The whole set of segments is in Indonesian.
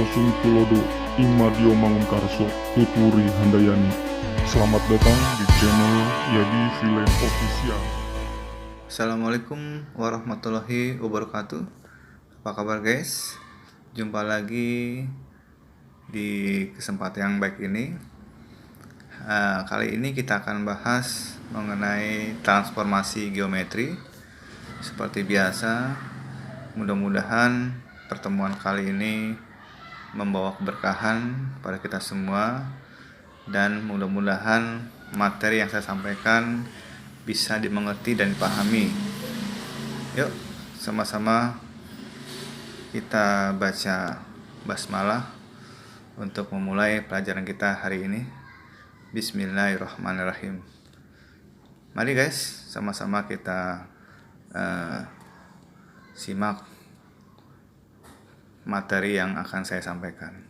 Yosung Tulodo Imadio Mangunkarso Tuturi Handayani. Selamat datang di channel Yadi Villain Official. Assalamualaikum warahmatullahi wabarakatuh. Apa kabar guys? Jumpa lagi di kesempatan yang baik ini. Kali ini kita akan bahas mengenai transformasi geometri. Seperti biasa, mudah-mudahan pertemuan kali ini membawa keberkahan pada kita semua, dan mudah-mudahan materi yang saya sampaikan bisa dimengerti dan dipahami. Yuk, sama-sama kita baca basmalah untuk memulai pelajaran kita hari ini. Bismillahirrahmanirrahim. Mari guys, sama-sama kita simak materi yang akan saya sampaikan.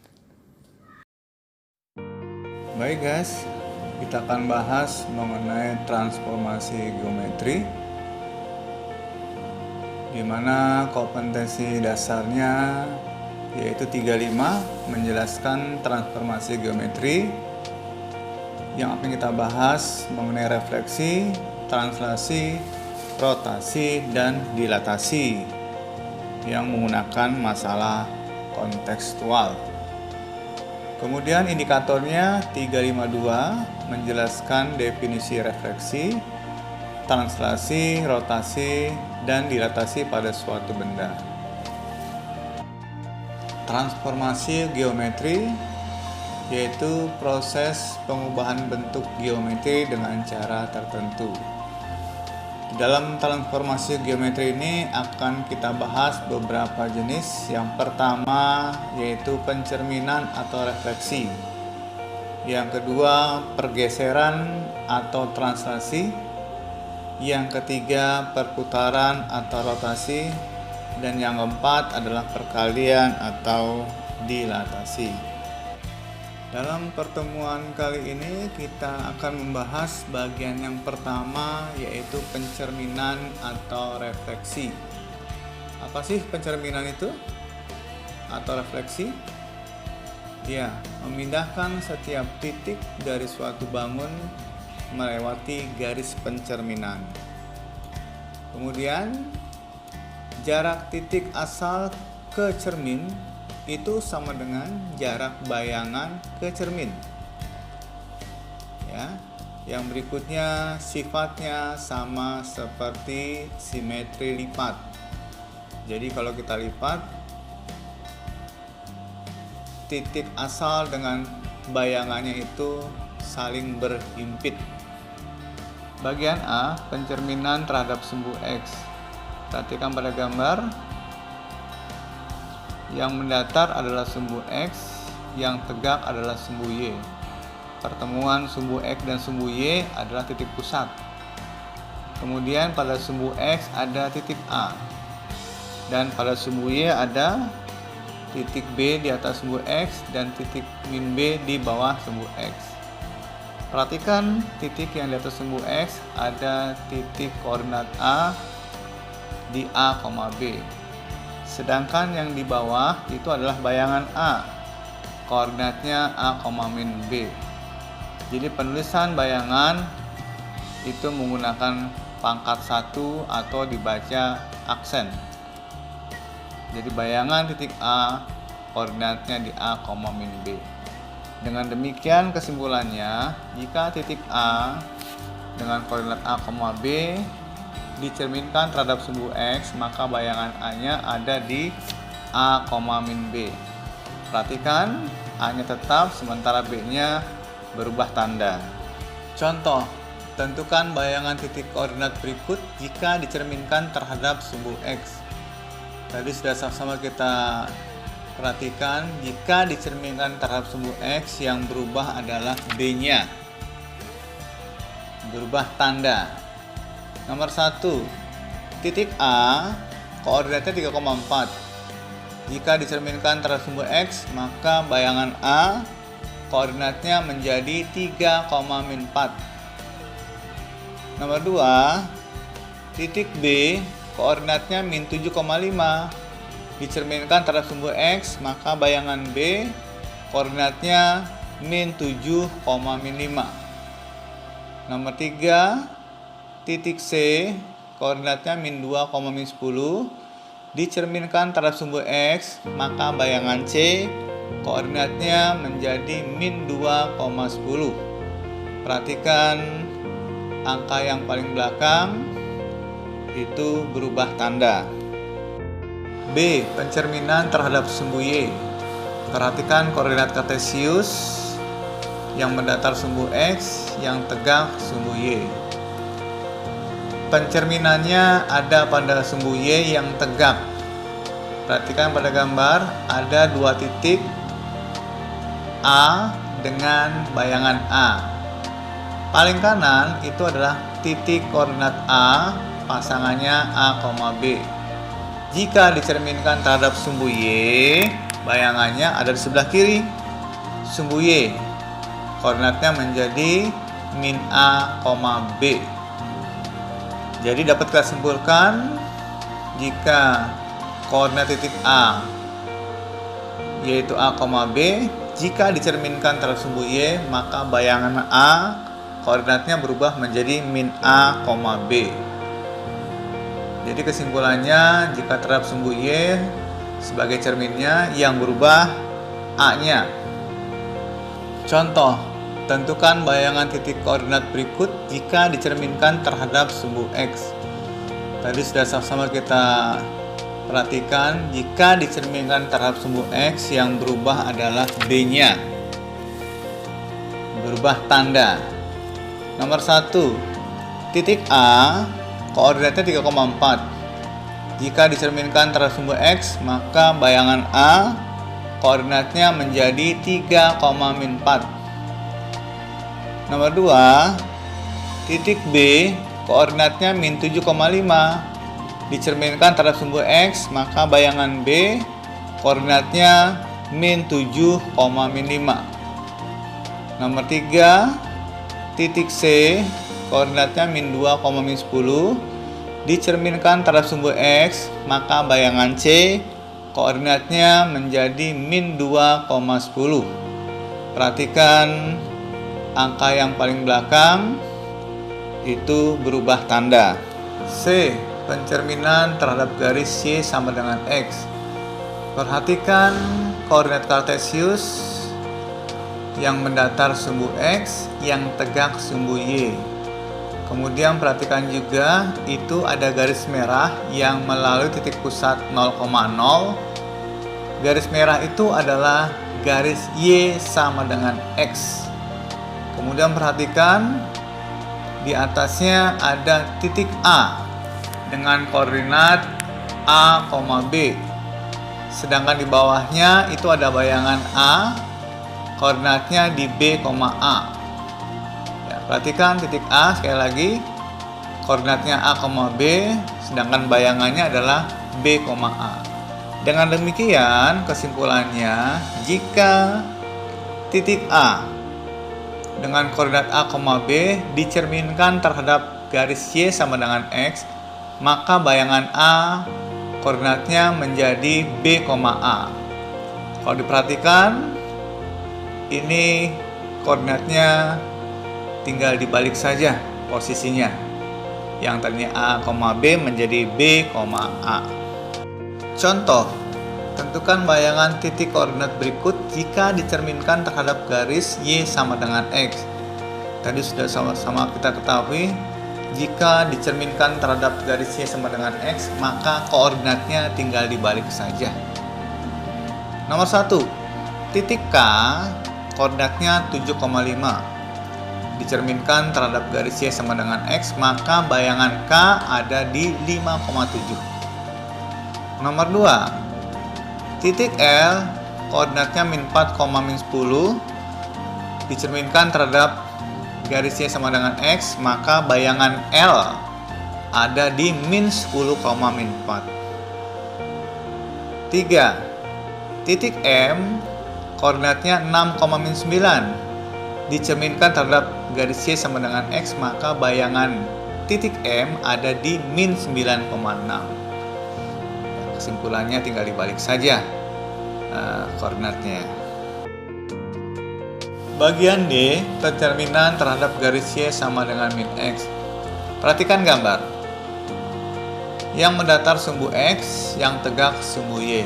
Baik guys, kita akan bahas mengenai transformasi geometri, di mana kompetensi dasarnya yaitu 35 menjelaskan transformasi geometri. Yang akan kita bahas mengenai refleksi, translasi, rotasi, dan dilatasi yang menggunakan masalah kontekstual. Kemudian indikatornya 352 menjelaskan definisi refleksi, translasi, rotasi, dan dilatasi pada suatu benda. Transformasi geometri yaitu proses pengubahan bentuk geometri dengan cara tertentu. Dalam transformasi geometri ini akan kita bahas beberapa jenis. Yang pertama yaitu pencerminan atau refleksi. Yang kedua pergeseran atau translasi. Yang ketiga perputaran atau rotasi. Dan yang keempat adalah perkalian atau dilatasi. Dalam pertemuan kali ini kita akan membahas bagian yang pertama yaitu pencerminan atau refleksi. Apa sih pencerminan itu? Atau refleksi? Ya, memindahkan setiap titik dari suatu bangun melewati garis pencerminan. Kemudian jarak titik asal ke cermin itu sama dengan jarak bayangan ke cermin. Ya, yang berikutnya sifatnya sama seperti simetri lipat. Jadi kalau kita lipat titik asal dengan bayangannya itu saling berhimpit. Bagian A, pencerminan terhadap sumbu X. Perhatikan pada gambar. Yang mendatar adalah sumbu X, yang tegak adalah sumbu Y. Pertemuan sumbu X dan sumbu Y adalah titik pusat. Kemudian pada sumbu X ada titik A, dan pada sumbu Y ada titik B di atas sumbu X dan titik min B di bawah sumbu X. Perhatikan titik yang di atas sumbu X ada titik koordinat A di A, B. Sedangkan yang di bawah itu adalah bayangan A, koordinatnya A, min B. Jadi penulisan bayangan itu menggunakan pangkat 1 atau dibaca aksen. Jadi bayangan titik A, koordinatnya di A, min B. Dengan demikian kesimpulannya, jika titik A dengan koordinat A, B dicerminkan terhadap sumbu X, maka bayangan A-nya ada di A, min B. Perhatikan, A-nya tetap sementara B-nya berubah tanda. Contoh, tentukan bayangan titik koordinat berikut jika dicerminkan terhadap sumbu X. Tadi sudah sama-sama kita perhatikan, jika dicerminkan terhadap sumbu X yang berubah adalah B-nya. Berubah tanda. Nomor 1, titik A, koordinatnya 3,4. Jika dicerminkan terhadap sumbu X, maka bayangan A, koordinatnya menjadi 3,4. Nomor 2, titik B, koordinatnya min 7,5. dicerminkan terhadap sumbu X, maka bayangan B koordinatnya min 7, min 5. Nomor 3, titik C koordinatnya min 2, min 10 dicerminkan terhadap sumbu X, maka bayangan C koordinatnya menjadi min 2,10. Perhatikan angka yang paling belakang itu berubah tanda. B. Pencerminan terhadap sumbu Y. Perhatikan koordinat kartesius yang mendatar sumbu X, yang tegak sumbu Y. Pencerminannya ada pada sumbu Y yang tegak. Perhatikan pada gambar ada dua titik A dengan bayangan A. Paling kanan itu adalah titik koordinat A, pasangannya A, B. Jika dicerminkan terhadap sumbu Y, bayangannya ada di sebelah kiri sumbu Y. Koordinatnya menjadi min A, B. Jadi dapat kita simpulkan jika koordinat titik A yaitu A, B, jika dicerminkan terhadap sumbu Y, maka bayangan A koordinatnya berubah menjadi min A, B. Jadi kesimpulannya, jika terhadap sumbu Y sebagai cerminnya, yang berubah A-nya. Contoh, tentukan bayangan titik koordinat berikut jika dicerminkan terhadap sumbu X. Tadi sudah sama-sama kita perhatikan, jika dicerminkan terhadap sumbu X, yang berubah adalah B-nya. Berubah tanda. Nomor 1, titik A koordinatnya 3,4. Jika dicerminkan terhadap sumbu X, maka bayangan A koordinatnya menjadi 3,4. Nomor 2, titik B koordinatnya min 7,5. Dicerminkan terhadap sumbu X, maka bayangan B koordinatnya min 7, min 5. Nomor 3, titik C koordinatnya min 2, min 10. Dicerminkan terhadap sumbu X, maka bayangan C koordinatnya menjadi min 2,10. Perhatikan angka yang paling belakang itu berubah tanda. C. Pencerminan terhadap garis Y sama dengan X. Perhatikan koordinat kartesius yang mendatar sumbu X, yang tegak sumbu Y. Kemudian perhatikan juga itu ada garis merah yang melalui titik pusat 0,0. Garis merah itu adalah garis Y sama dengan X. Kemudian perhatikan di atasnya ada titik A dengan koordinat A, B. Sedangkan di bawahnya itu ada bayangan A, koordinatnya di B, A. Ya, perhatikan titik A sekali lagi, koordinatnya A, B, sedangkan bayangannya adalah B, A. Dengan demikian kesimpulannya, jika titik A dengan koordinat A, B dicerminkan terhadap garis Y sama dengan X, maka bayangan A koordinatnya menjadi B, A. Kalau diperhatikan, ini koordinatnya tinggal dibalik saja posisinya. Yang tadinya A, B menjadi B, A. Contoh, tentukan bayangan titik koordinat berikut jika dicerminkan terhadap garis Y sama dengan X. Tadi sudah sama-sama kita ketahui, jika dicerminkan terhadap garis Y sama dengan X, maka koordinatnya tinggal dibalik saja. Nomor 1, titik K koordinatnya 7,5. Dicerminkan terhadap garis Y sama dengan X, maka bayangan K ada di 5,7. Nomor 2, titik L koordinatnya min 4, min 10. Dicerminkan terhadap garis Y sama dengan X, maka bayangan L ada di min 10, min 4. 3, titik M koordinatnya 6, min 9. Dicerminkan terhadap garis Y sama dengan X, maka bayangan titik M ada di min 9,6. kesimpulannya tinggal dibalik saja koordinatnya. Bagian D, pencerminan terhadap garis Y sama dengan min X. Perhatikan gambar. Yang mendatar sumbu X, yang tegak sumbu Y.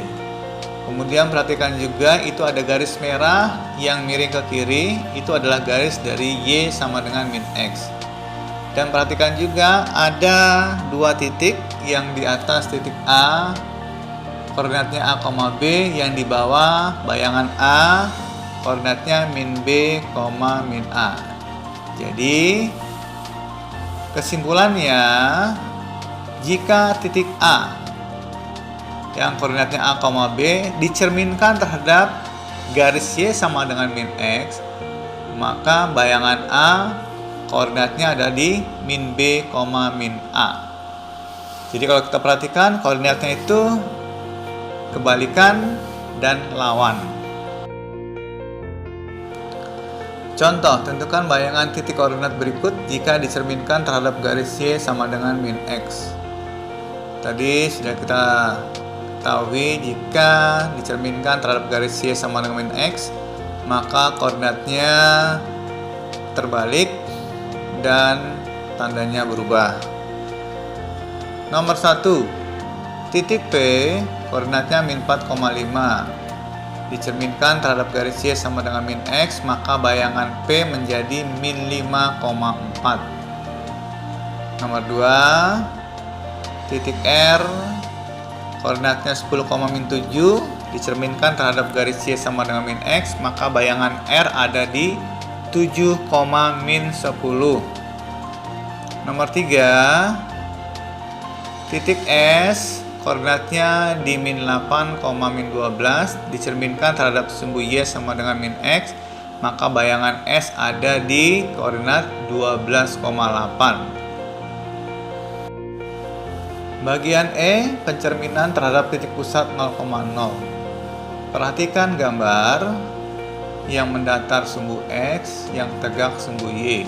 Kemudian perhatikan juga itu ada garis merah yang miring ke kiri, itu adalah garis dari Y sama dengan min X. Dan perhatikan juga ada dua titik, yang di atas titik A, koordinatnya A, B, yang di bawah bayangan A, koordinatnya min B, min A. Jadi kesimpulannya, jika titik A yang koordinatnya A, B dicerminkan terhadap garis Y sama dengan min X, maka bayangan A koordinatnya ada di min B, min A. Jadi kalau kita perhatikan koordinatnya itu kebalikan dan lawan. Contoh, tentukan bayangan titik koordinat berikut jika dicerminkan terhadap garis Y sama dengan min X. Tadi sudah kita ketahui jika dicerminkan terhadap garis Y sama dengan min X, maka koordinatnya terbalik dan tandanya berubah. Nomor 1, titik P koordinatnya min 4,5 dicerminkan terhadap garis Y sama dengan min X, maka bayangan P menjadi min 5,4. Nomor 2, titik R koordinatnya 10,7 dicerminkan terhadap garis Y sama dengan min X, maka bayangan R ada di 7, min 10. Nomor 3, titik S koordinatnya di min 8, min 12 dicerminkan terhadap sumbu Y sama dengan min X, maka bayangan S ada di koordinat 12,8. Bagian E, pencerminan terhadap titik pusat 0,0. Perhatikan gambar yang mendatar sumbu X, yang tegak sumbu Y.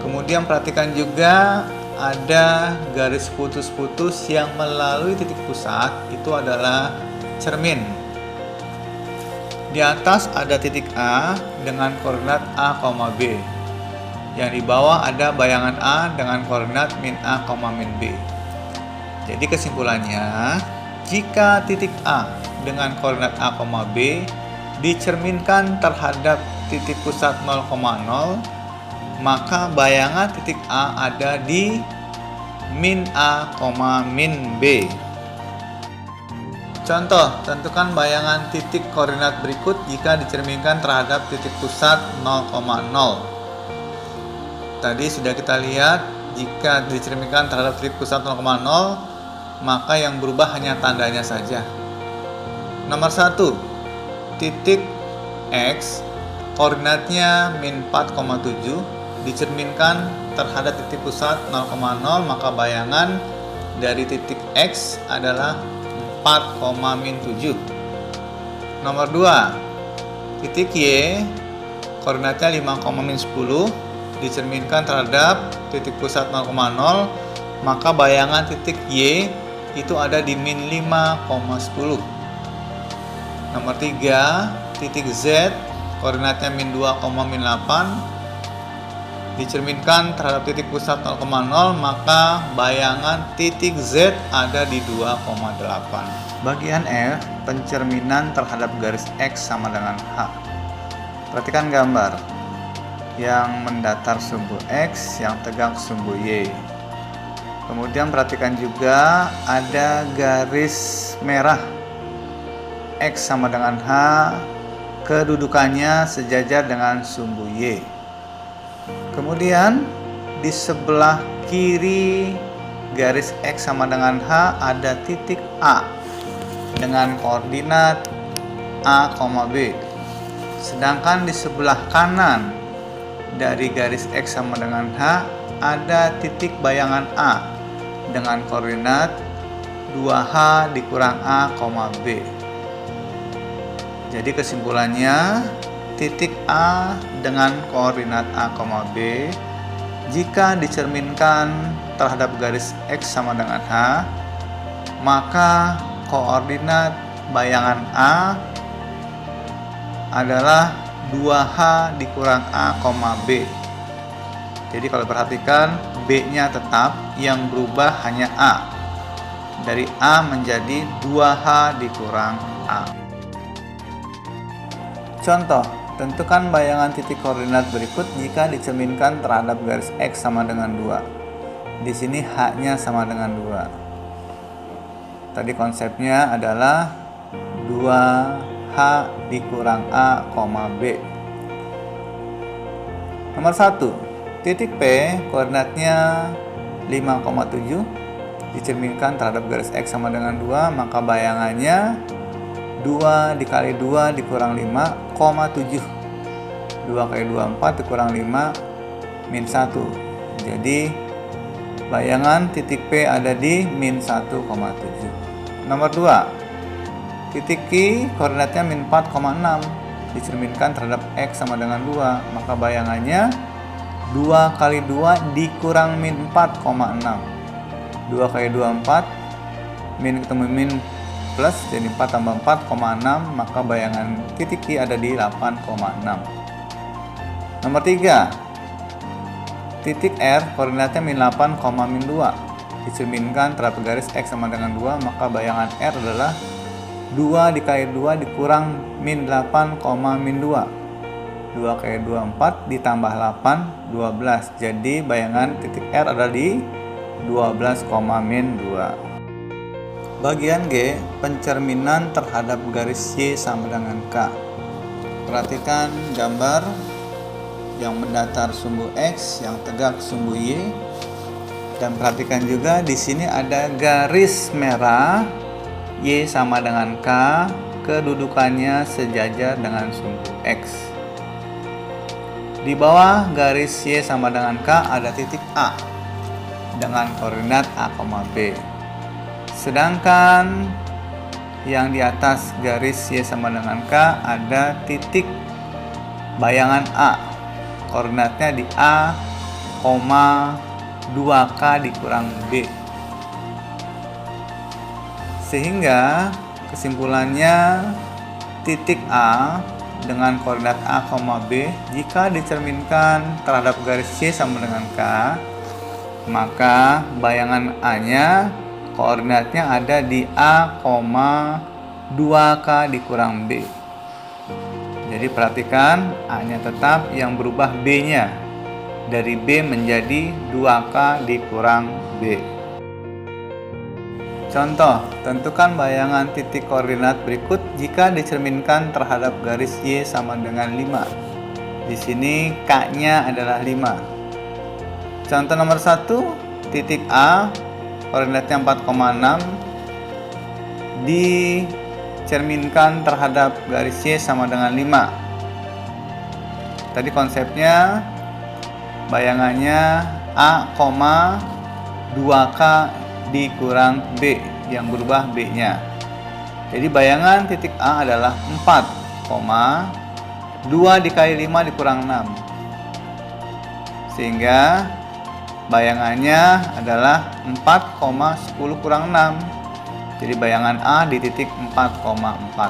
Kemudian perhatikan juga ada garis putus-putus yang melalui titik pusat, itu adalah cermin. Di atas ada titik A dengan koordinat A, B. Yang di bawah ada bayangan A dengan koordinat min A, min B. Jadi kesimpulannya, jika titik A dengan koordinat A, B dicerminkan terhadap titik pusat 0,0, maka bayangan titik A ada di min A, min B. Contoh, tentukan bayangan titik koordinat berikut jika dicerminkan terhadap titik pusat 0,0. Tadi sudah kita lihat, jika dicerminkan terhadap titik pusat 0,0, maka yang berubah hanya tandanya saja. Nomor 1, titik X koordinatnya min 4,7 dicerminkan terhadap titik pusat 0,0, maka bayangan dari titik X adalah 4,-7. Nomor 2, titik Y koordinatnya 5,-10 dicerminkan terhadap titik pusat 0,0, maka bayangan titik Y itu ada di min 5,10. Nomor 3, titik Z koordinatnya min 2, min 8 dicerminkan terhadap titik pusat 0,0, maka bayangan titik Z ada di 2,8. Bagian F, pencerminan terhadap garis X sama dengan H. Perhatikan gambar yang mendatar sumbu X, yang tegak sumbu Y. Kemudian perhatikan juga ada garis merah X sama dengan H, kedudukannya sejajar dengan sumbu Y. Kemudian di sebelah kiri garis X sama dengan H ada titik A dengan koordinat A, B. Sedangkan di sebelah kanan dari garis X sama dengan H ada titik bayangan A dengan koordinat 2H dikurang A, B. Jadi kesimpulannya, titik A dengan koordinat A, B jika dicerminkan terhadap garis X sama dengan H, maka koordinat bayangan A adalah 2H dikurang A, B. Jadi kalau perhatikan, B-nya tetap, yang berubah hanya A. Dari A menjadi 2H dikurang A. Contoh, tentukan bayangan titik koordinat berikut jika dicerminkan terhadap garis X sama dengan 2. Di sini H-nya sama dengan 2. Tadi konsepnya adalah 2H dikurang A, B. Nomor 1, titik P koordinatnya 5,7 dicerminkan terhadap garis X sama dengan 2, maka bayangannya 2 dikali 2 dikurang 5, 7. 2 kali 2, 4 dikurang 5, min 1. Jadi bayangan titik P ada di min 1,7. Nomor 2, titik Q koordinatnya min 4,6 dicerminkan terhadap X sama dengan 2, maka bayangannya 2 kali 2 dikurang min 4,6. 2 kali 2, 4, min ketemu min plus, jadi 4 tambah 4,6, maka bayangan titik Q ada di 8,6. Nomor 3, titik R koordinatnya min 8, min 2 dicerminkan terhadap garis X sama dengan 2, maka bayangan R adalah 2 dikali 2 dikurang min 8, min 2. 2 kali 2, 4 ditambah 8, 12. Jadi bayangan titik R ada di 12, min 2. Bagian G, pencerminan terhadap garis Y sama dengan K. Perhatikan gambar yang mendatar sumbu X, yang tegak sumbu Y. Dan perhatikan juga di sini ada garis merah Y sama dengan K, kedudukannya sejajar dengan sumbu X. Di bawah garis Y sama dengan K ada titik A dengan koordinat A, B. Sedangkan yang di atas garis Y sama dengan K ada titik bayangan A. Koordinatnya di A, 2K dikurang B. Sehingga kesimpulannya titik A dengan koordinat A, B jika dicerminkan terhadap garis Y sama dengan K, maka bayangan A-nya koordinatnya ada di A, 2K dikurang B. Jadi perhatikan, A-nya tetap, yang berubah B-nya dari B menjadi 2K dikurang B. Contoh, tentukan bayangan titik koordinat berikut jika dicerminkan terhadap garis Y sama dengan 5. Di sini K-nya adalah 5. Contoh nomor 1, titik A koordinatnya 4,6 dicerminkan terhadap garis Y sama dengan 5. Tadi konsepnya bayangannya A, 2K dikurang B, yang berubah B-nya. Jadi bayangan titik A adalah 4, 2 dikali 5 dikurang 6. Sehingga bayangannya adalah 4,10 kurang 6. Jadi bayangan A di titik 4,4.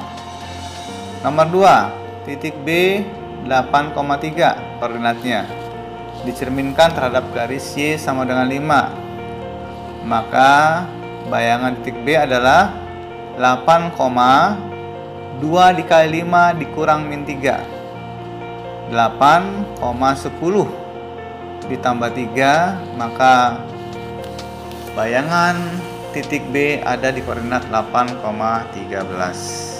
Nomor 2, titik B 8,3 koordinatnya dicerminkan terhadap garis Y sama dengan 5. Maka bayangan titik B adalah 8,2 dikali 5 dikurang min 3. 8,10 ditambah 3, maka bayangan titik B ada di koordinat 8,13.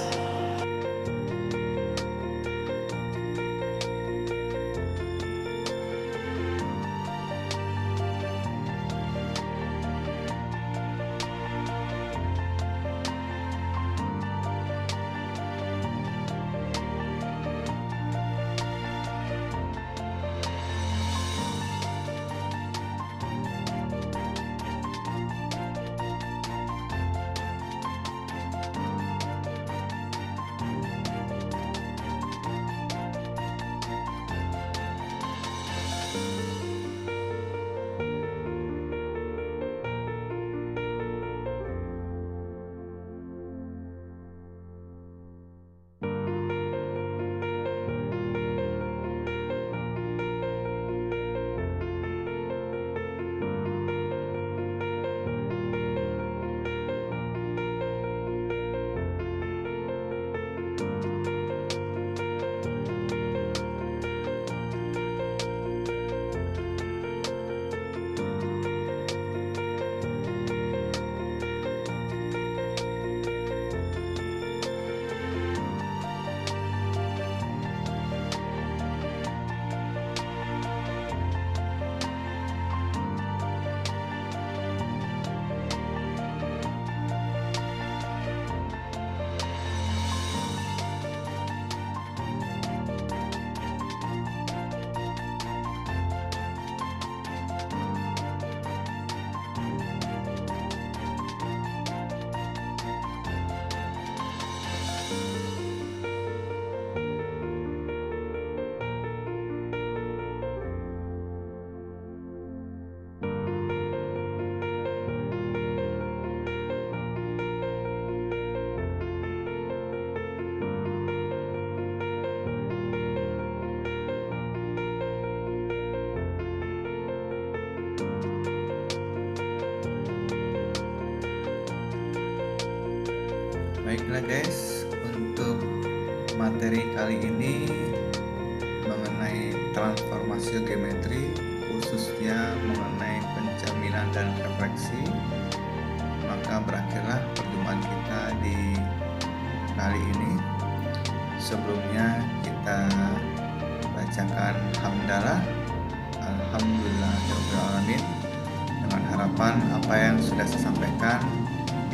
Baiklah guys, untuk materi kali ini mengenai transformasi geometri, khususnya mengenai pencerminan dan refleksi, maka berakhirlah perjumpaan kita di kali ini. Sebelumnya kita bacakan hamdalah, alhamdulillahirobbilalamin, dengan harapan apa yang sudah saya sampaikan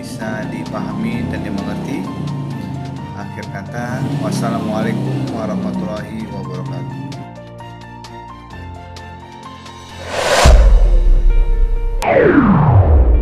bisa dipahami dan dimengerti. Akhir kata, wassalamualaikum warahmatullahi wabarakatuh.